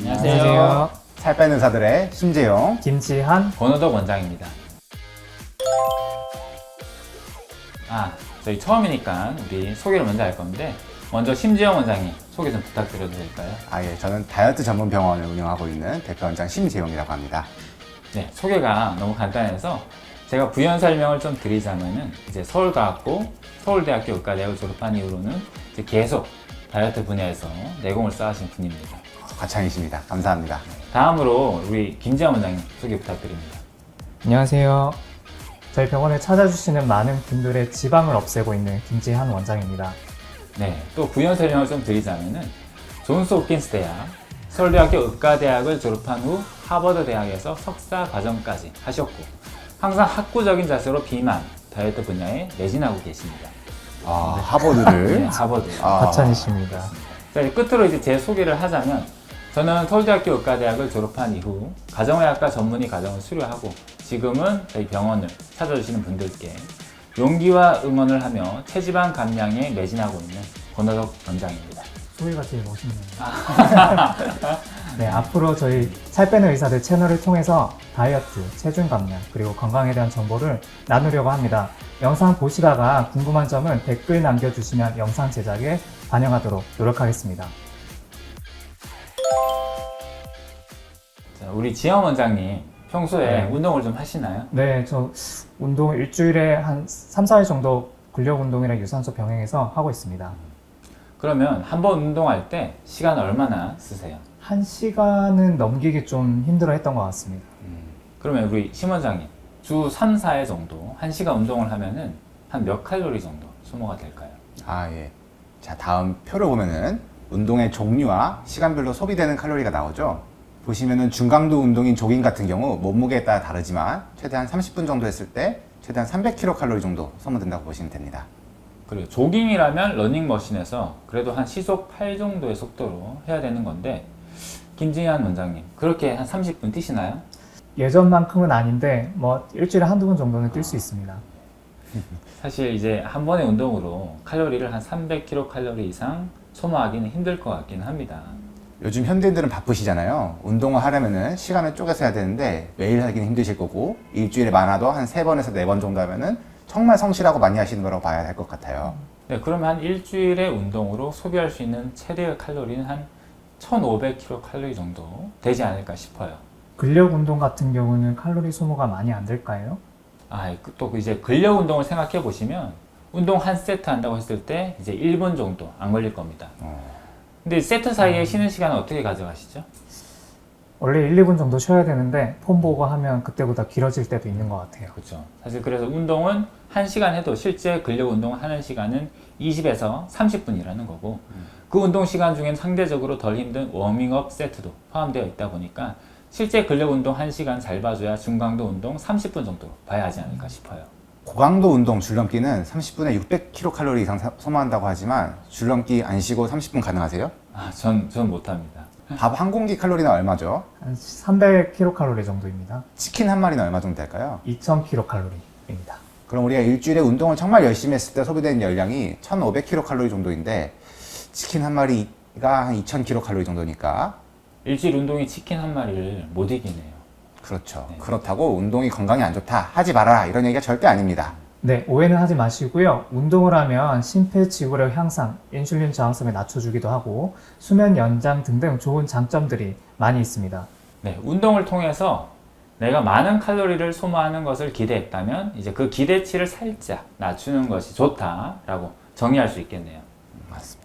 안녕하세요. 살 빼는 의사들의 심재용, 김지한. 권호덕 원장입니다. 저희 처음이니까 우리 소개를 먼저 할 건데 먼저 심재영 원장님 소개 좀 부탁드려도 될까요? 예, 저는 다이어트 전문 병원을 운영하고 있는 대표원장 심재용이라고 합니다. 네, 소개가 너무 간단해서 제가 부연 설명을 좀 드리자면은 이제 서울과학고, 서울대학교 의과대학을 졸업한 이후로는 이제 계속 다이어트 분야에서 내공을 쌓으신 분입니다. 과찬이십니다. 감사합니다. 다음으로 우리 김지한 원장님 소개 부탁드립니다. 안녕하세요. 저희 병원에 찾아주시는 많은 분들의 지방을 없애고 있는 김지한 원장입니다. 네, 또 부연 설명을 좀 드리자면은 존스 홉킨스 대학, 서울대학교 의과대학을 졸업한 후 하버드 대학에서 석사 과정까지 하셨고 항상 학구적인 자세로 비만, 다이어트 분야에 매진하고 계십니다. 하버드를. 네, 하버드. 과찬이십니다. 자, 이제 끝으로 이제 제 소개를 하자면 저는 서울대학교 의과대학을 졸업한 이후 가정의학과 전문의 과정을 수료하고 지금은 저희 병원을 찾아주시는 분들께 용기와 응원을 하며 체지방 감량에 매진하고 있는 권호덕 원장입니다. 소개가 제일 멋있네요. 네, 앞으로 저희 살 빼는 의사들 채널을 통해서 다이어트, 체중 감량, 그리고 건강에 대한 정보를 나누려고 합니다. 영상 보시다가 궁금한 점은 댓글 남겨주시면 영상 제작에 반영하도록 노력하겠습니다. 자, 우리 지영 원장님 평소에 운동을 좀 하시나요? 네, 저 운동 일주일에 한 3, 4일 정도 근력 운동이랑 유산소 병행해서 하고 있습니다. 그러면 한 번 운동할 때 시간 얼마나 쓰세요? 1시간은 넘기기 좀 힘들어 했던 것 같습니다. 그러면 우리 심 원장님 주 3, 4회 정도 1시간 운동을 하면은 한 몇 칼로리 정도 소모가 될까요? 예. 자, 다음 표를 보면은 운동의 종류와 시간별로 소비되는 칼로리가 나오죠. 보시면은 중강도 운동인 조깅 같은 경우 몸무게에 따라 다르지만 최대한 30분 정도 했을 때 최대한 300kcal 정도 소모된다고 보시면 됩니다. 그리고 조깅이라면 러닝머신에서 그래도 한 시속 8 정도의 속도로 해야 되는 건데 김지한 원장님 그렇게 한 30분 뛰시나요? 예전만큼은 아닌데 뭐 일주일에 한두 번 정도는 뛸 수 있습니다. 사실 이제 한 번의 운동으로 칼로리를 한 300kcal 이상 소모하기는 힘들 것 같기는 합니다. 요즘 현대인들은 바쁘시잖아요. 운동을 하려면은 시간을 쪼개서 해야 되는데 매일 하기는 힘드실 거고 일주일에 많아도 한 3번에서 4번 정도 하면은 정말 성실하고 많이 하시는 거라고 봐야 할 것 같아요. 네, 그러면 한 일주일의 운동으로 소비할 수 있는 최대의 칼로리는 한 1500kcal 정도 되지 않을까 싶어요. 근력 운동 같은 경우는 칼로리 소모가 많이 안 될까요? 또 이제 근력 운동을 생각해 보시면 운동 한 세트 한다고 했을 때 이제 1분 정도 안 걸릴 겁니다. 근데 세트 사이에 쉬는 시간은 어떻게 가져가시죠? 원래 1, 2분 정도 쉬어야 되는데 폰 보고 하면 그때보다 길어질 때도 있는 것 같아요. 그렇죠. 사실 그래서 운동은 1시간 해도 실제 근력 운동을 하는 시간은 20에서 30분이라는 거고 그 운동 시간 중엔 상대적으로 덜 힘든 워밍업 세트도 포함되어 있다 보니까 실제 근력 운동 1시간 잘 봐줘야 중강도 운동 30분 정도 봐야 하지 않을까 싶어요. 고강도 운동 줄넘기는 30분에 600kcal 이상 소모한다고 하지만 줄넘기 안 쉬고 30분 가능하세요? 전 못합니다. 밥 한 공기 칼로리는 얼마죠? 한 300kcal 정도입니다. 치킨 한 마리는 얼마 정도 될까요? 2000kcal입니다. 그럼 우리가 일주일에 운동을 정말 열심히 했을 때 소비되는 열량이 1500kcal 정도인데 치킨 한 마리가 한 2000kcal 정도니까 일주일 운동이 치킨 한 마리를 못 이기네요. 그렇죠. 네. 그렇다고 운동이 건강에 안 좋다 하지 마라 이런 얘기가 절대 아닙니다. 네, 오해는 하지 마시고요. 운동을 하면 심폐지구력 향상, 인슐린 저항성을 낮춰주기도 하고 수면 연장 등등 좋은 장점들이 많이 있습니다. 네, 운동을 통해서 내가 많은 칼로리를 소모하는 것을 기대했다면 이제 그 기대치를 살짝 낮추는 것이 좋다라고 정의할 수 있겠네요. 맞습니다.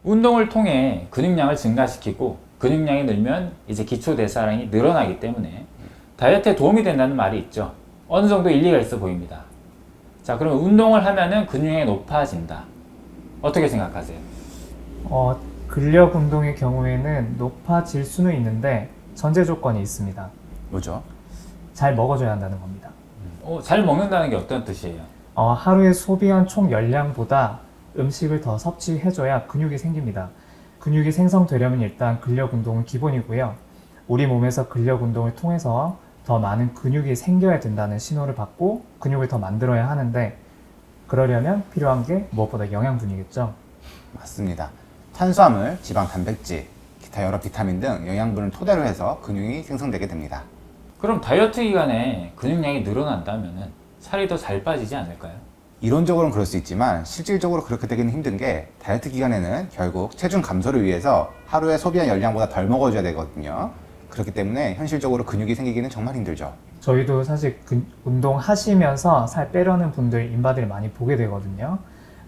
운동을 통해 근육량을 증가시키고 근육량이 늘면 이제 기초대사량이 늘어나기 때문에 다이어트에 도움이 된다는 말이 있죠. 어느 정도 일리가 있어 보입니다. 자, 그러면 운동을 하면은 근육량이 높아진다. 어떻게 생각하세요? 근력 운동의 경우에는 높아질 수는 있는데 전제 조건이 있습니다. 뭐죠? 잘 먹어줘야 한다는 겁니다. 잘 먹는다는 게 어떤 뜻이에요? 하루에 소비한 총 열량보다 음식을 더 섭취해줘야 근육이 생깁니다. 근육이 생성되려면 일단 근력 운동은 기본이고요. 우리 몸에서 근력 운동을 통해서 더 많은 근육이 생겨야 된다는 신호를 받고 근육을 더 만들어야 하는데 그러려면 필요한 게 무엇보다 영양분이겠죠. 맞습니다. 탄수화물, 지방, 단백질, 기타 여러 비타민 등 영양분을 토대로 해서 근육이 생성되게 됩니다. 그럼 다이어트 기간에 근육량이 늘어난다면 살이 더 잘 빠지지 않을까요? 이론적으로는 그럴 수 있지만 실질적으로 그렇게 되기는 힘든 게 다이어트 기간에는 결국 체중 감소를 위해서 하루에 소비한 열량보다 덜 먹어줘야 되거든요. 그렇기 때문에 현실적으로 근육이 생기기는 정말 힘들죠. 저희도 사실 운동하시면서 살 빼려는 분들 인바디를 많이 보게 되거든요.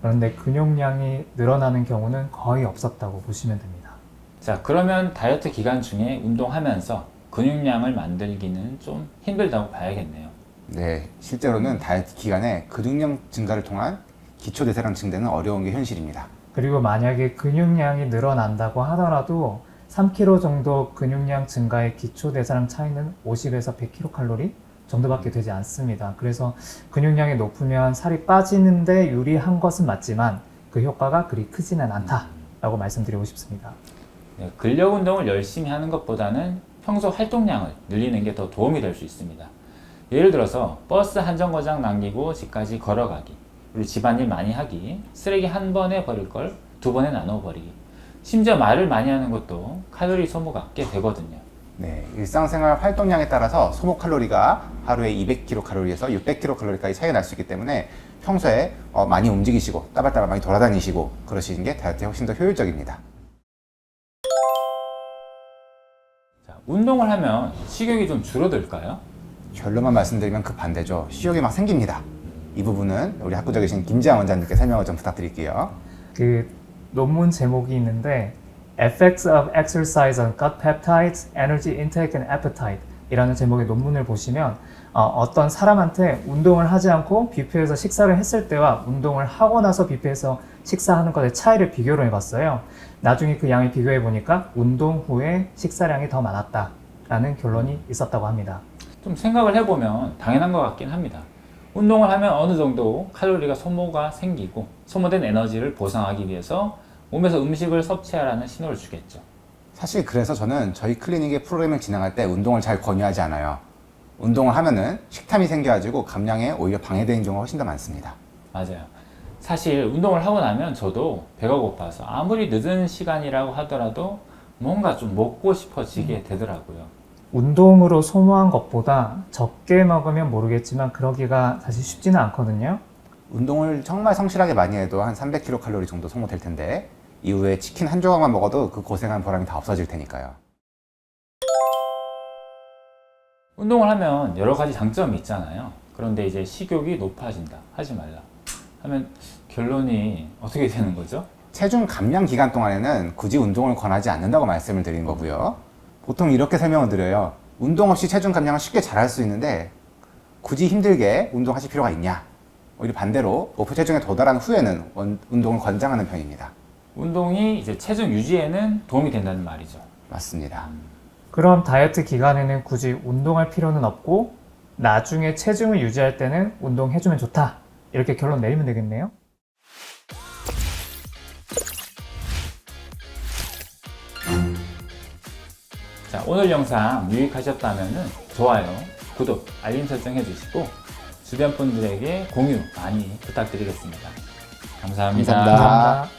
그런데 근육량이 늘어나는 경우는 거의 없었다고 보시면 됩니다. 자, 그러면 다이어트 기간 중에 운동하면서 근육량을 만들기는 좀 힘들다고 봐야겠네요. 네, 실제로는 다이어트 기간에 근육량 증가를 통한 기초대사량 증대는 어려운 게 현실입니다. 그리고 만약에 근육량이 늘어난다고 하더라도 3kg 정도 근육량 증가의 기초대사량 차이는 50에서 100kcal 정도밖에 되지 않습니다. 그래서 근육량이 높으면 살이 빠지는데 유리한 것은 맞지만 그 효과가 그리 크지는 않다라고 말씀드리고 싶습니다. 네, 근력 운동을 열심히 하는 것보다는 평소 활동량을 늘리는 게 더 도움이 될 수 있습니다. 예를 들어서 버스 한 정거장 남기고 집까지 걸어가기, 그리고 집안일 많이 하기, 쓰레기 한 번에 버릴 걸 두 번에 나눠 버리기, 심지어 말을 많이 하는 것도 칼로리 소모가 꽤 되거든요. 네, 일상생활 활동량에 따라서 소모 칼로리가 하루에 200kcal에서 600kcal까지 차이가 날 수 있기 때문에 평소에 많이 움직이시고 따발따발 많이 돌아다니시고 그러시는 게 다이어트에 훨씬 더 효율적입니다. 자, 운동을 하면 식욕이 좀 줄어들까요? 결론만 말씀드리면 그 반대죠. 식욕이 막 생깁니다. 이 부분은 우리 학구적에 계신 김지한 원장님께 설명을 좀 부탁드릴게요. 그 논문 제목이 있는데 Effects of Exercise on Gut Peptides, Energy Intake and Appetite 이라는 제목의 논문을 보시면 어떤 사람한테 운동을 하지 않고 뷔페에서 식사를 했을 때와 운동을 하고 나서 뷔페에서 식사하는 것의 차이를 비교를 해봤어요. 나중에 그 양을 비교해 보니까 운동 후에 식사량이 더 많았다라는 결론이 있었다고 합니다. 좀 생각을 해보면 당연한 것 같긴 합니다. 운동을 하면 어느 정도 칼로리가 소모가 생기고 소모된 에너지를 보상하기 위해서 몸에서 음식을 섭취하라는 신호를 주겠죠. 사실 그래서 저는 저희 클리닉의 프로그램을 진행할 때 운동을 잘 권유하지 않아요. 운동을 하면은 식탐이 생겨가지고 감량에 오히려 방해되는 경우가 훨씬 더 많습니다. 맞아요. 사실 운동을 하고 나면 저도 배가 고파서 아무리 늦은 시간이라고 하더라도 뭔가 좀 먹고 싶어지게 되더라고요. 운동으로 소모한 것보다 적게 먹으면 모르겠지만 그러기가 사실 쉽지는 않거든요. 운동을 정말 성실하게 많이 해도 한 300kcal 정도 소모될 텐데 이후에 치킨 한 조각만 먹어도 그 고생한 보람이 다 없어질 테니까요. 운동을 하면 여러 가지 장점이 있잖아요. 그런데 이제 식욕이 높아진다, 하지 말라 하면 결론이 어떻게 되는 거죠? 체중 감량 기간 동안에는 굳이 운동을 권하지 않는다고 말씀을 드리는 거고요. 보통 이렇게 설명을 드려요. 운동 없이 체중 감량을 쉽게 잘할 수 있는데 굳이 힘들게 운동하실 필요가 있냐? 오히려 반대로 목표 체중에 도달한 후에는 운동을 권장하는 편입니다. 운동이 이제 체중 유지에는 도움이 된다는 말이죠. 맞습니다. 그럼 다이어트 기간에는 굳이 운동할 필요는 없고 나중에 체중을 유지할 때는 운동해주면 좋다. 이렇게 결론 내리면 되겠네요. 자, 오늘 영상 유익하셨다면 좋아요, 구독, 알림 설정 해주시고 주변 분들에게 공유 많이 부탁드리겠습니다. 감사합니다. 감사합니다. 감사합니다.